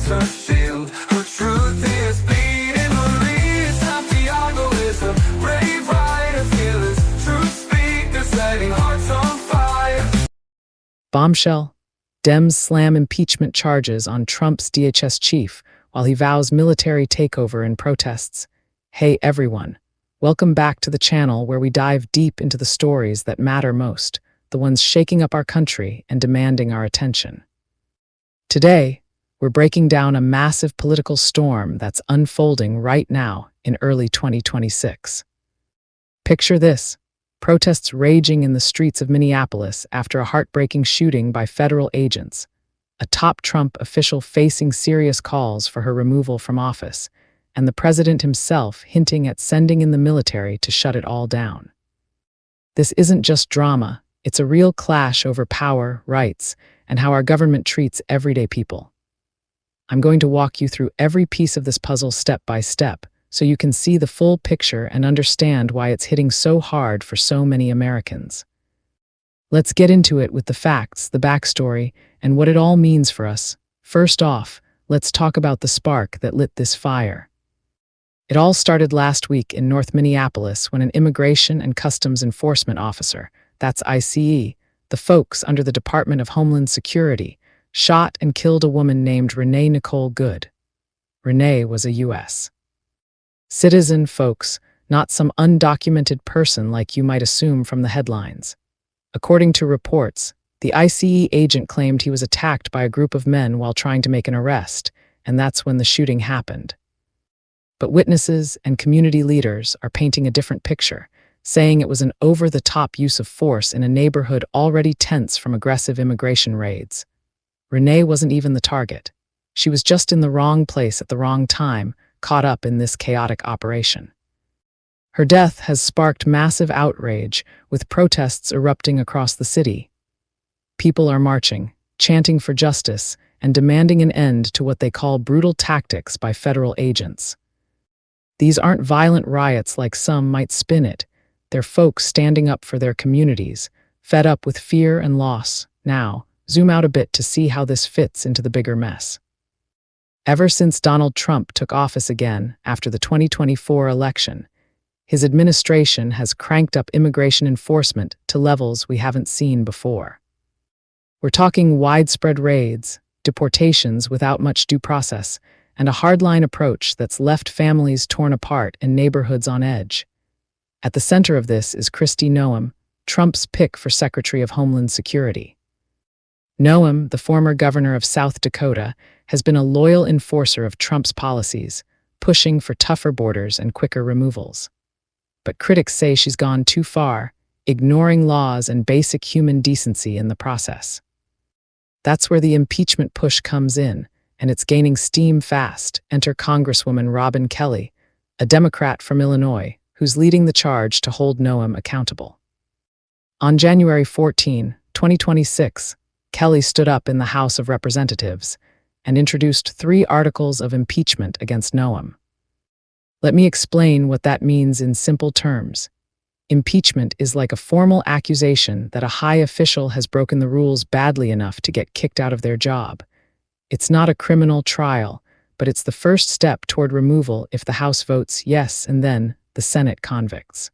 becomes her shield. Her truth is bleeding. Marie Santiago is a brave rider, fearless truth speaker, setting hearts on fire. Bombshell. Dems slam impeachment charges on Trump's DHS chief while he vows military takeover in protests. Hey everyone, welcome back to the channel where we dive deep into the stories that matter most, the ones shaking up our country and demanding our attention. Today, we're breaking down a massive political storm that's unfolding right now in early 2026. Picture this. Protests raging in the streets of Minneapolis after a heartbreaking shooting by federal agents, a top Trump official facing serious calls for her removal from office, and the president himself hinting at sending in the military to shut it all down. This isn't just drama, it's a real clash over power, rights, and how our government treats everyday people. I'm going to walk you through every piece of this puzzle step by step, so you can see the full picture and understand why it's hitting so hard for so many Americans. Let's get into it with the facts, the backstory, and what it all means for us. First off, let's talk about the spark that lit this fire. It all started last week in North Minneapolis when an Immigration and Customs Enforcement officer, that's ICE, the folks under the Department of Homeland Security, shot and killed a woman named Renee Nicole Good. Renee was a U.S. citizen, folks, not some undocumented person like you might assume from the headlines. According to reports, the ICE agent claimed he was attacked by a group of men while trying to make an arrest, and that's when the shooting happened. But witnesses and community leaders are painting a different picture, saying it was an over-the-top use of force in a neighborhood already tense from aggressive immigration raids. Renee wasn't even the target. She was just in the wrong place at the wrong time, caught up in this chaotic operation. Her death has sparked massive outrage, with protests erupting across the city. People are marching, chanting for justice, and demanding an end to what they call brutal tactics by federal agents. These aren't violent riots like some might spin it. They're folks standing up for their communities, fed up with fear and loss. Now, zoom out a bit to see how this fits into the bigger mess. Ever since Donald Trump took office again after the 2024 election, his administration has cranked up immigration enforcement to levels we haven't seen before. We're talking widespread raids, deportations without much due process, and a hardline approach that's left families torn apart and neighborhoods on edge. At the center of this is Noem, Trump's pick for Secretary of Homeland Security. Noem, the former governor of South Dakota, has been a loyal enforcer of Trump's policies, pushing for tougher borders and quicker removals. But critics say she's gone too far, ignoring laws and basic human decency in the process. That's where the impeachment push comes in, and it's gaining steam fast. Enter Congresswoman Robin Kelly, a Democrat from Illinois, who's leading the charge to hold Noem accountable. On January 14, 2026, Kelly stood up in the House of Representatives and introduced 3 articles of impeachment against Noem. Let me explain what that means in simple terms. Impeachment is like a formal accusation that a high official has broken the rules badly enough to get kicked out of their job. It's not a criminal trial, but it's the first step toward removal if the House votes yes and then the Senate convicts.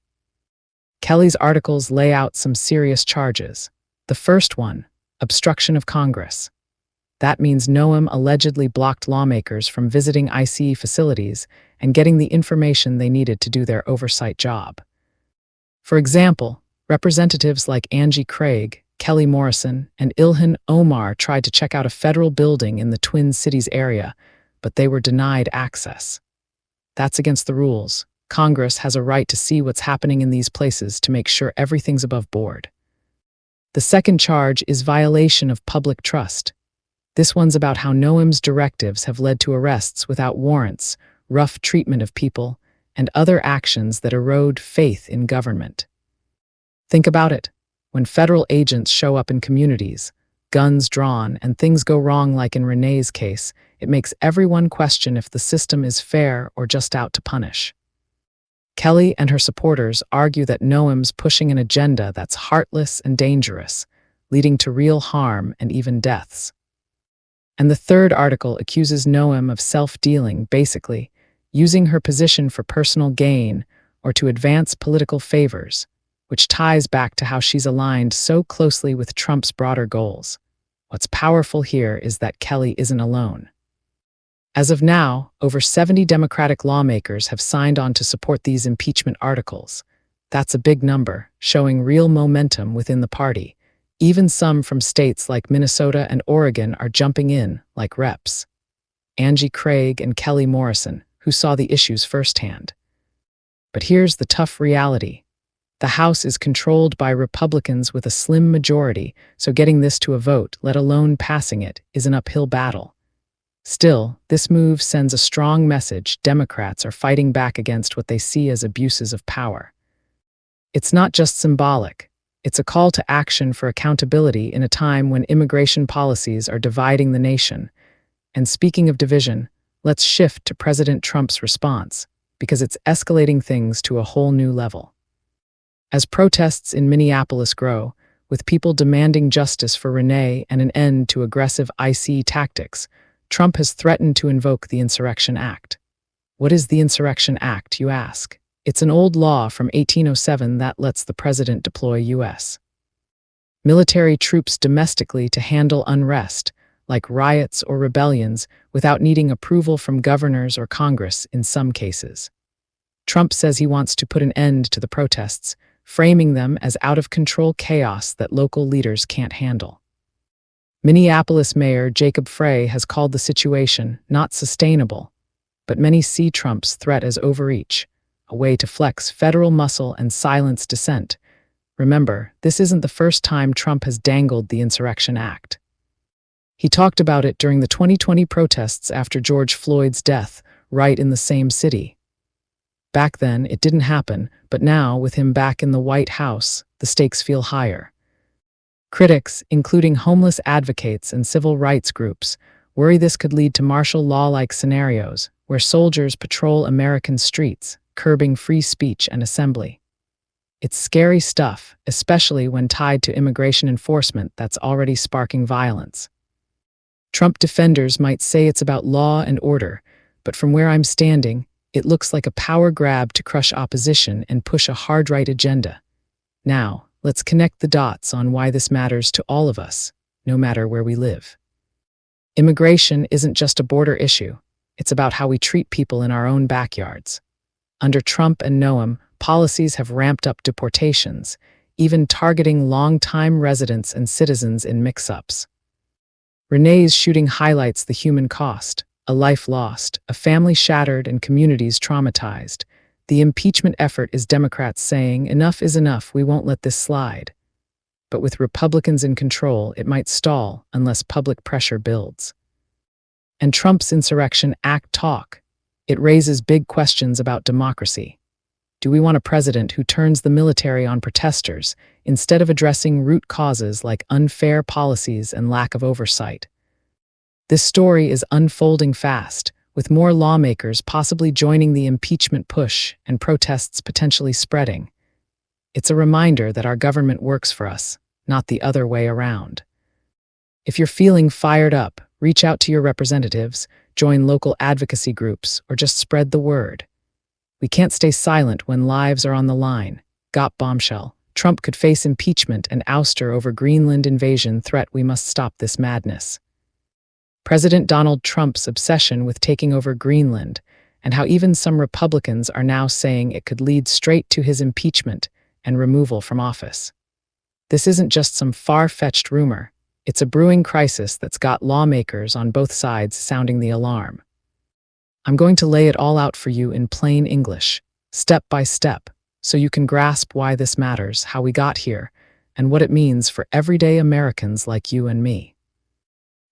Kelly's articles lay out some serious charges. The first one, obstruction of Congress. That means Noem allegedly blocked lawmakers from visiting ICE facilities and getting the information they needed to do their oversight job. For example, representatives like Angie Craig, Kelly Morrison, and Ilhan Omar tried to check out a federal building in the Twin Cities area, but they were denied access. That's against the rules. Congress has a right to see what's happening in these places to make sure everything's above board. The second charge is violation of public trust. This one's about how Noem's directives have led to arrests without warrants, rough treatment of people, and other actions that erode faith in government. Think about it. When federal agents show up in communities, guns drawn, and things go wrong like in Renee's case, it makes everyone question if the system is fair or just out to punish. Kelly and her supporters argue that Noem's pushing an agenda that's heartless and dangerous, leading to real harm and even deaths. And the third article accuses Noem of self-dealing, basically, using her position for personal gain or to advance political favors, which ties back to how she's aligned so closely with Trump's broader goals. What's powerful here is that Kelly isn't alone. As of now, over 70 Democratic lawmakers have signed on to support these impeachment articles. That's a big number, showing real momentum within the party. Even some from states like Minnesota and Oregon are jumping in, like Reps. Angie Craig and Kelly Morrison, who saw the issues firsthand. But here's the tough reality. The House is controlled by Republicans with a slim majority, so getting this to a vote, let alone passing it, is an uphill battle. Still, this move sends a strong message. Democrats are fighting back against what they see as abuses of power. It's not just symbolic. It's a call to action for accountability in a time when immigration policies are dividing the nation. And speaking of division, let's shift to President Trump's response, because it's escalating things to a whole new level. As protests in Minneapolis grow, with people demanding justice for Renee and an end to aggressive ICE tactics, Trump has threatened to invoke the Insurrection Act. What is the Insurrection Act, you ask? It's an old law from 1807 that lets the president deploy U.S. military troops domestically to handle unrest, like riots or rebellions, without needing approval from governors or Congress in some cases. Trump says he wants to put an end to the protests, framing them as out-of-control chaos that local leaders can't handle. Minneapolis Mayor Jacob Frey has called the situation not sustainable, but many see Trump's threat as overreach, a way to flex federal muscle and silence dissent. Remember, this isn't the first time Trump has dangled the Insurrection Act. He talked about it during the 2020 protests after George Floyd's death, right in the same city. Back then, it didn't happen, but now, with him back in the White House, the stakes feel higher. Critics, including homeless advocates and civil rights groups, worry this could lead to martial law-like scenarios where soldiers patrol American streets, curbing free speech and assembly. It's scary stuff, especially when tied to immigration enforcement that's already sparking violence. Trump defenders might say it's about law and order, but from where I'm standing, it looks like a power grab to crush opposition and push a hard-right agenda. Now, let's connect the dots on why this matters to all of us, no matter where we live. Immigration isn't just a border issue. It's about how we treat people in our own backyards. Under Trump and Noem, policies have ramped up deportations, even targeting long-time residents and citizens in mix-ups. Renee's shooting highlights the human cost: a life lost, a family shattered, and communities traumatized. The impeachment effort is Democrats saying, enough is enough, we won't let this slide. But with Republicans in control, it might stall unless public pressure builds. And Trump's Insurrection Act talk. It raises big questions about democracy. Do we want a president who turns the military on protesters instead of addressing root causes like unfair policies and lack of oversight? This story is unfolding fast, with more lawmakers possibly joining the impeachment push and protests potentially spreading. It's a reminder that our government works for us, not the other way around. If you're feeling fired up, reach out to your representatives, join local advocacy groups, or just spread the word. We can't stay silent when lives are on the line. GOP bombshell. Trump could face impeachment and ouster over Greenland invasion threat. We must stop this madness. President Donald Trump's obsession with taking over Greenland, and how even some Republicans are now saying it could lead straight to his impeachment and removal from office. This isn't just some far-fetched rumor. It's a brewing crisis that's got lawmakers on both sides sounding the alarm. I'm going to lay it all out for you in plain English, step by step, so you can grasp why this matters, how we got here, and what it means for everyday Americans like you and me.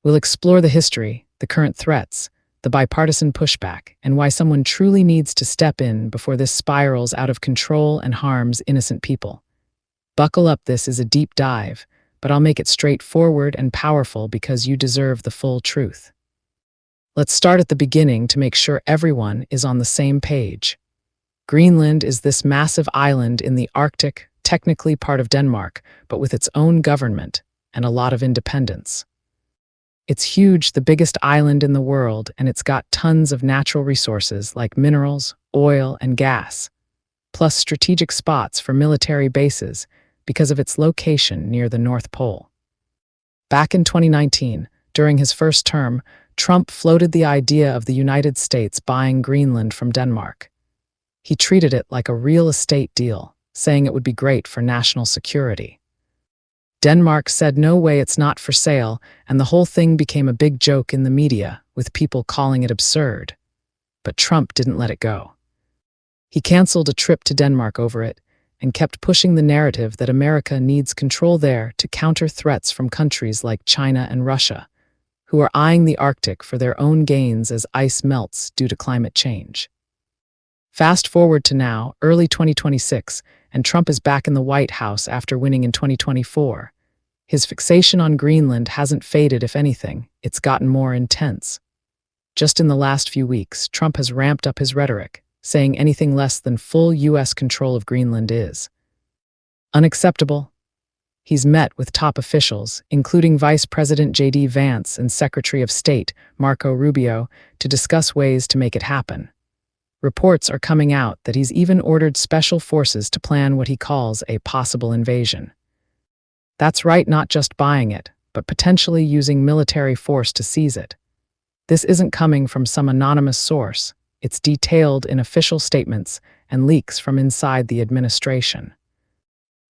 We'll explore the history, the current threats, the bipartisan pushback, and why someone truly needs to step in before this spirals out of control and harms innocent people. Buckle up, this is a deep dive, but I'll make it straightforward and powerful because you deserve the full truth. Let's start at the beginning to make sure everyone is on the same page. Greenland is this massive island in the Arctic, technically part of Denmark, but with its own government and a lot of independence. It's huge, the biggest island in the world, and it's got tons of natural resources like minerals, oil, and gas, plus strategic spots for military bases because of its location near the North Pole. Back in 2019, during his first term, Trump floated the idea of the United States buying Greenland from Denmark. He treated it like a real estate deal, saying it would be great for national security. Denmark said no way, it's not for sale, and the whole thing became a big joke in the media, with people calling it absurd. But Trump didn't let it go. He canceled a trip to Denmark over it and kept pushing the narrative that America needs control there to counter threats from countries like China and Russia, who are eyeing the Arctic for their own gains as ice melts due to climate change. Fast forward to now, early 2026, and Trump is back in the White House after winning in 2024. His fixation on Greenland hasn't faded, if anything, it's gotten more intense. Just in the last few weeks, Trump has ramped up his rhetoric, saying anything less than full U.S. control of Greenland is unacceptable. He's met with top officials, including Vice President J.D. Vance and Secretary of State Marco Rubio, to discuss ways to make it happen. Reports are coming out that he's even ordered special forces to plan what he calls a possible invasion. That's right, not just buying it, but potentially using military force to seize it. This isn't coming from some anonymous source. It's detailed in official statements and leaks from inside the administration.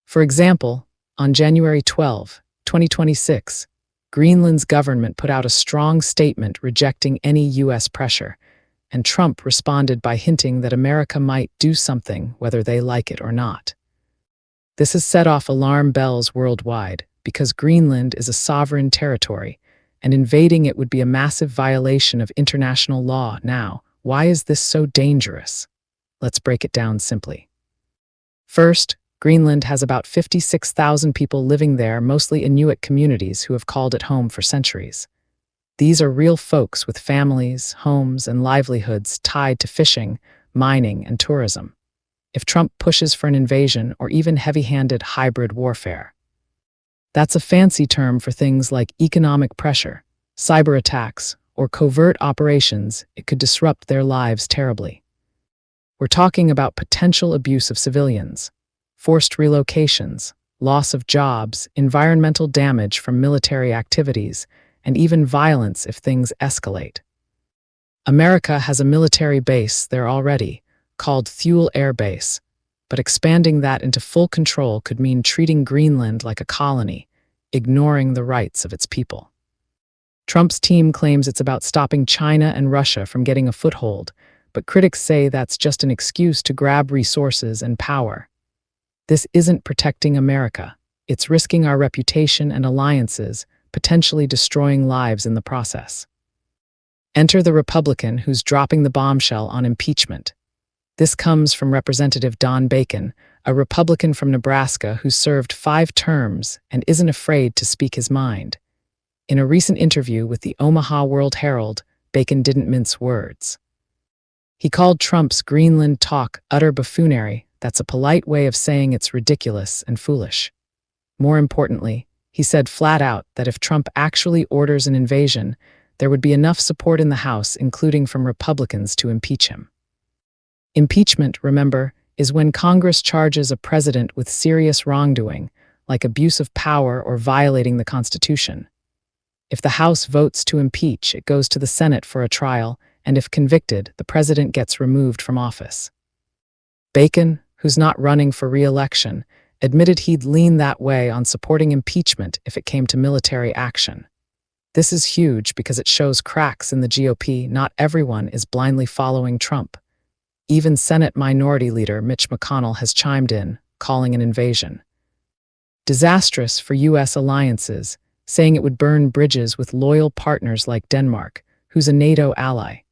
For example, on January 12, 2026, Greenland's government put out a strong statement rejecting any U.S. pressure, and Trump responded by hinting that America might do something whether they like it or not. This has set off alarm bells worldwide because Greenland is a sovereign territory, and invading it would be a massive violation of international law. Now, why is this so dangerous? Let's break it down simply. First, Greenland has about 56,000 people living there, mostly Inuit communities who have called it home for centuries. These are real folks with families, homes, and livelihoods tied to fishing, mining, and tourism. If Trump pushes for an invasion or even heavy-handed hybrid warfare, that's a fancy term for things like economic pressure, cyber attacks, or covert operations. It could disrupt their lives terribly. We're talking about potential abuse of civilians, forced relocations, loss of jobs, environmental damage from military activities, and even violence if things escalate. America has a military base there already, called Thule Air Base, but expanding that into full control could mean treating Greenland like a colony, ignoring the rights of its people. Trump's team claims it's about stopping China and Russia from getting a foothold, but critics say that's just an excuse to grab resources and power. This isn't protecting America. It's risking our reputation and alliances, potentially destroying lives in the process. Enter the Republican who's dropping the bombshell on impeachment. This comes from Representative Don Bacon, a Republican from Nebraska who served 5 terms and isn't afraid to speak his mind. In a recent interview with the Omaha World-Herald, Bacon didn't mince words. He called Trump's Greenland talk utter buffoonery. That's a polite way of saying it's ridiculous and foolish. More importantly, he said flat out that if Trump actually orders an invasion, there would be enough support in the House, including from Republicans, to impeach him. Impeachment, remember, is when Congress charges a president with serious wrongdoing, like abuse of power or violating the Constitution. If the House votes to impeach, it goes to the Senate for a trial, and if convicted, the president gets removed from office. Bacon, who's not running for re-election, admitted he'd lean that way on supporting impeachment if it came to military action. This is huge because it shows cracks in the GOP. Not everyone is blindly following Trump. Even Senate Minority Leader Mitch McConnell has chimed in, calling an invasion disastrous for U.S. alliances, saying it would burn bridges with loyal partners like Denmark, who's a NATO ally.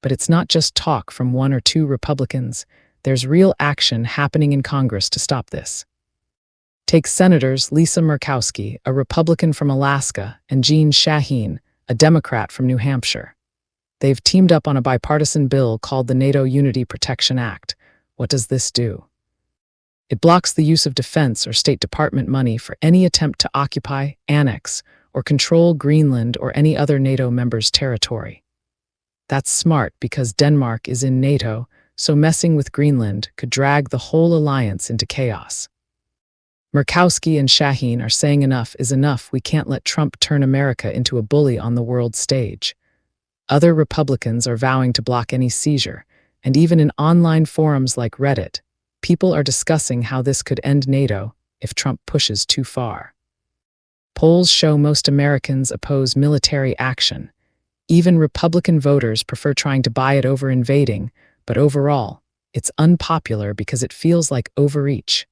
But it's not just talk from 1 or 2 Republicans. There's real action happening in Congress to stop this. Take Senators Lisa Murkowski, a Republican from Alaska, and Jeanne Shaheen, a Democrat from New Hampshire. They've teamed up on a bipartisan bill called the NATO Unity Protection Act. What does this do? It blocks the use of defense or State Department money for any attempt to occupy, annex, or control Greenland or any other NATO member's territory. That's smart because Denmark is in NATO, so messing with Greenland could drag the whole alliance into chaos. Murkowski and Shaheen are saying enough is enough. We can't let Trump turn America into a bully on the world stage. Other Republicans are vowing to block any seizure, and even in online forums like Reddit, people are discussing how this could end NATO if Trump pushes too far. Polls show most Americans oppose military action. Even Republican voters prefer trying to buy it over invading, but overall, it's unpopular because it feels like overreach.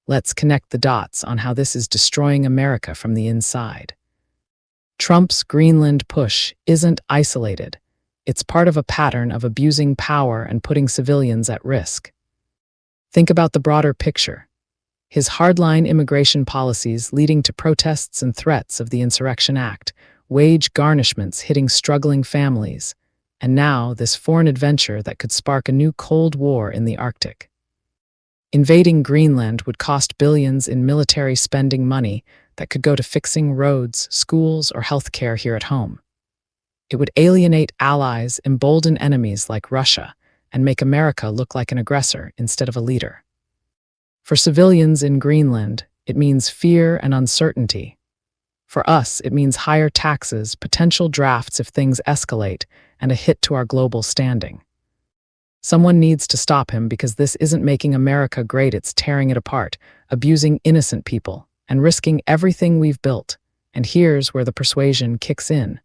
Let's connect the dots on how this is destroying America from the inside. Trump's Greenland push isn't isolated. It's part of a pattern of abusing power and putting civilians at risk. Think about the broader picture. His hardline immigration policies leading to protests and threats of the Insurrection Act, wage garnishments hitting struggling families, and now this foreign adventure that could spark a new Cold War in the Arctic. Invading Greenland would cost billions in military spending money that could go to fixing roads, schools, or healthcare here at home. It would alienate allies, embolden enemies like Russia, and make America look like an aggressor instead of a leader. For civilians in Greenland, it means fear and uncertainty. For us, it means higher taxes, potential drafts if things escalate, and a hit to our global standing. Someone needs to stop him because this isn't making America great, it's tearing it apart, abusing innocent people, and risking everything we've built. And here's where the persuasion kicks in.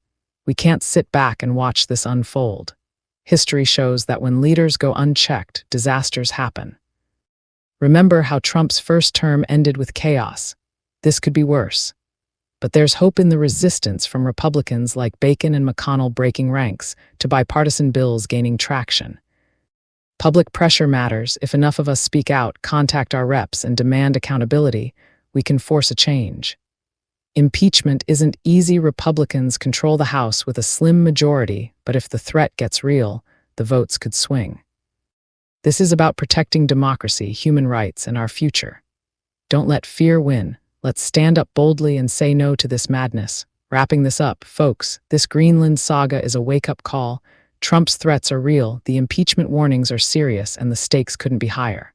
We can't sit back and watch this unfold. History shows that when leaders go unchecked, disasters happen. Remember how Trump's first term ended with chaos. This could be worse. But there's hope in the resistance from Republicans like Bacon and McConnell breaking ranks to bipartisan bills gaining traction. Public pressure matters. If enough of us speak out, contact our reps, and demand accountability, we can force a change. Impeachment isn't easy. Republicans control the House with a slim majority, but if the threat gets real, the votes could swing. This is about protecting democracy, human rights, and our future. Don't let fear win. Let's stand up boldly and say no to this madness. Wrapping this up, folks, this Greenland saga is a wake-up call. Trump's threats are real, the impeachment warnings are serious, and the stakes couldn't be higher.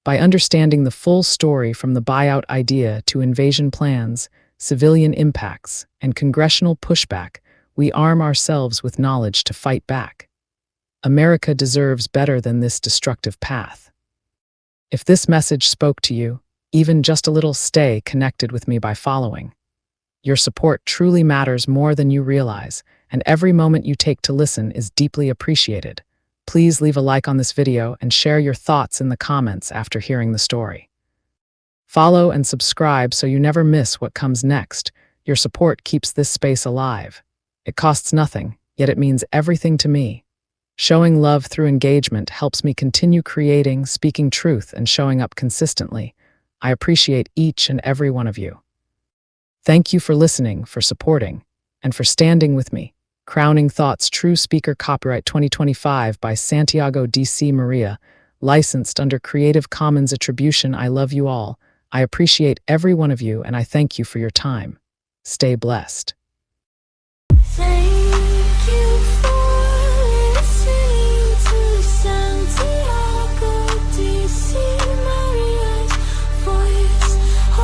By understanding the full story from the buyout idea to invasion plans, civilian impacts, and congressional pushback, we arm ourselves with knowledge to fight back. America deserves better than this destructive path. If this message spoke to you, even just a little, stay connected with me by following. Your support truly matters more than you realize, and every moment you take to listen is deeply appreciated. Please leave a like on this video and share your thoughts in the comments after hearing the story. Follow and subscribe so you never miss what comes next. Your support keeps this space alive. It costs nothing, yet it means everything to me. Showing love through engagement helps me continue creating, speaking truth, and showing up consistently. I appreciate each and every one of you. Thank you for listening, for supporting, and for standing with me. Crowning Thoughts, True Speaker, copyright 2025 by Santiago D.C. Maria, licensed under Creative Commons Attribution. I love you all. I appreciate every one of you, and I thank you for your time. Stay blessed.